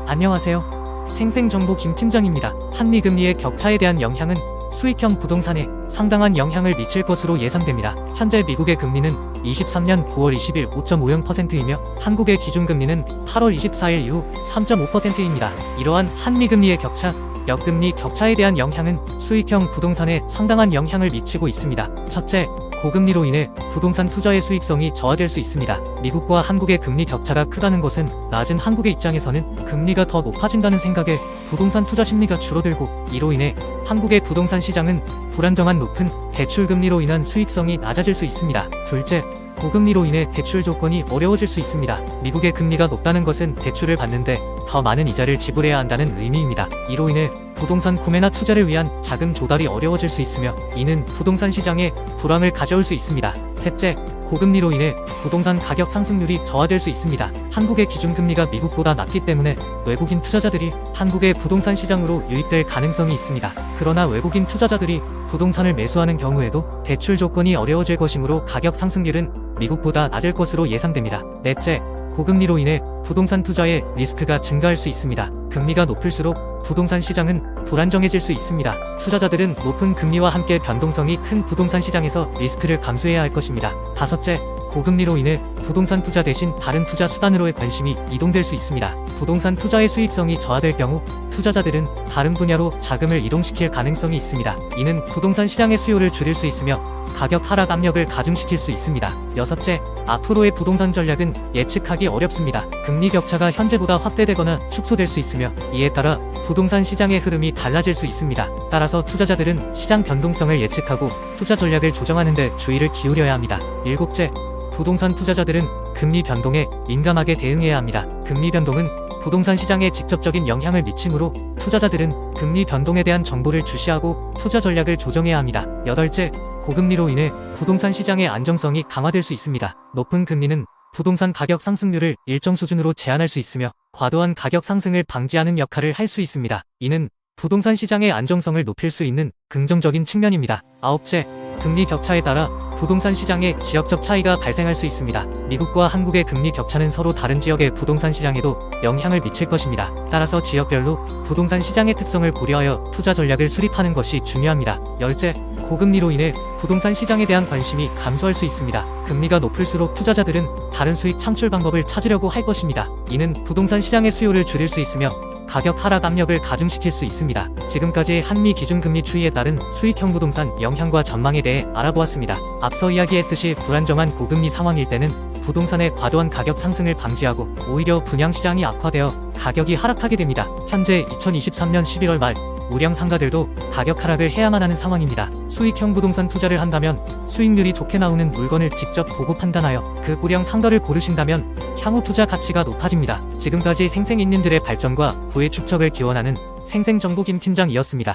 안녕하세요. 생생정보 김 팀장입니다. 한미금리의 격차에 대한 영향은 수익형 부동산에 상당한 영향을 미칠 것으로 예상됩니다. 현재 미국의 금리는 23년 9월 20일 5.50%이며 한국의 기준금리는 8월 24일 이후 3.5%입니다. 이러한 한미금리의 격차, 역금리 격차에 대한 영향은 수익형 부동산에 상당한 영향을 미치고 있습니다. 첫째, 고금리로 인해 부동산 투자의 수익성이 저하될 수 있습니다. 미국과 한국의 금리 격차가 크다는 것은 낮은 한국의 입장에서는 금리가 더 높아진다는 생각에 부동산 투자 심리가 줄어들고, 이로 인해 한국의 부동산 시장은 불안정한 높은 대출 금리로 인한 수익성이 낮아질 수 있습니다. 둘째, 고금리로 인해 대출 조건이 어려워질 수 있습니다. 미국의 금리가 높다는 것은 대출을 받는데 더 많은 이자를 지불해야 한다는 의미입니다. 이로 인해 부동산 구매나 투자를 위한 자금 조달이 어려워질 수 있으며, 이는 부동산 시장에 불황을 가져올 수 있습니다. 셋째, 고금리로 인해 부동산 가격 상승률이 저하될 수 있습니다. 한국의 기준금리가 미국보다 낮기 때문에 외국인 투자자들이 한국의 부동산 시장으로 유입될 가능성이 있습니다. 그러나 외국인 투자자들이 부동산을 매수하는 경우에도 대출 조건이 어려워질 것이므로 가격 상승률은 미국보다 낮을 것으로 예상됩니다. 넷째, 고금리로 인해 부동산 투자의 리스크가 증가할 수 있습니다. 금리가 높을수록 부동산 시장은 불안정해질 수 있습니다. 투자자들은 높은 금리와 함께 변동성이 큰 부동산 시장에서 리스크를 감수해야 할 것입니다. 다섯째, 고금리로 인해 부동산 투자 대신 다른 투자 수단으로의 관심이 이동될 수 있습니다. 부동산 투자의 수익성이 저하될 경우 투자자들은 다른 분야로 자금을 이동시킬 가능성이 있습니다. 이는 부동산 시장의 수요를 줄일 수 있으며 가격 하락 압력을 가중시킬 수 있습니다. 여섯째, 앞으로의 부동산 전략은 예측하기 어렵습니다. 금리 격차가 현재보다 확대되거나 축소될 수 있으며, 이에 따라 부동산 시장의 흐름이 달라질 수 있습니다. 따라서 투자자들은 시장 변동성을 예측하고 투자 전략을 조정하는 데 주의를 기울여야 합니다. 일곱째, 부동산 투자자들은 금리 변동에 민감하게 대응해야 합니다. 금리 변동은 부동산 시장에 직접적인 영향을 미치므로 투자자들은 금리 변동에 대한 정보를 주시하고 투자 전략을 조정해야 합니다. 여덟째, 고금리로 인해 부동산 시장의 안정성이 강화될 수 있습니다. 높은 금리는 부동산 가격 상승률을 일정 수준으로 제한할 수 있으며 과도한 가격 상승을 방지하는 역할을 할 수 있습니다. 이는 부동산 시장의 안정성을 높일 수 있는 긍정적인 측면입니다. 아홉째, 금리 격차에 따라 부동산 시장에 지역적 차이가 발생할 수 있습니다. 미국과 한국의 금리 격차는 서로 다른 지역의 부동산 시장에도 영향을 미칠 것입니다. 따라서 지역별로 부동산 시장의 특성을 고려하여 투자 전략을 수립하는 것이 중요합니다. 열째, 고금리로 인해 부동산 시장에 대한 관심이 감소할 수 있습니다. 금리가 높을수록 투자자들은 다른 수익 창출 방법을 찾으려고 할 것입니다. 이는 부동산 시장의 수요를 줄일 수 있으며 가격 하락 압력을 가중시킬 수 있습니다. 지금까지 한미 기준금리 추이에 따른 수익형 부동산 영향과 전망에 대해 알아보았습니다. 앞서 이야기했듯이 불안정한 고금리 상황일 때는 부동산의 과도한 가격 상승을 방지하고 오히려 분양시장이 악화되어 가격이 하락하게 됩니다. 현재 2023년 11월 말 우량 상가들도 가격 하락을 해야만 하는 상황입니다. 수익형 부동산 투자를 한다면 수익률이 좋게 나오는 물건을 직접 보고 판단하여 그 우량 상가를 고르신다면 향후 투자 가치가 높아집니다. 지금까지 생생인님들의 발전과 부의 축적을 기원하는 생생정보 김 팀장이었습니다.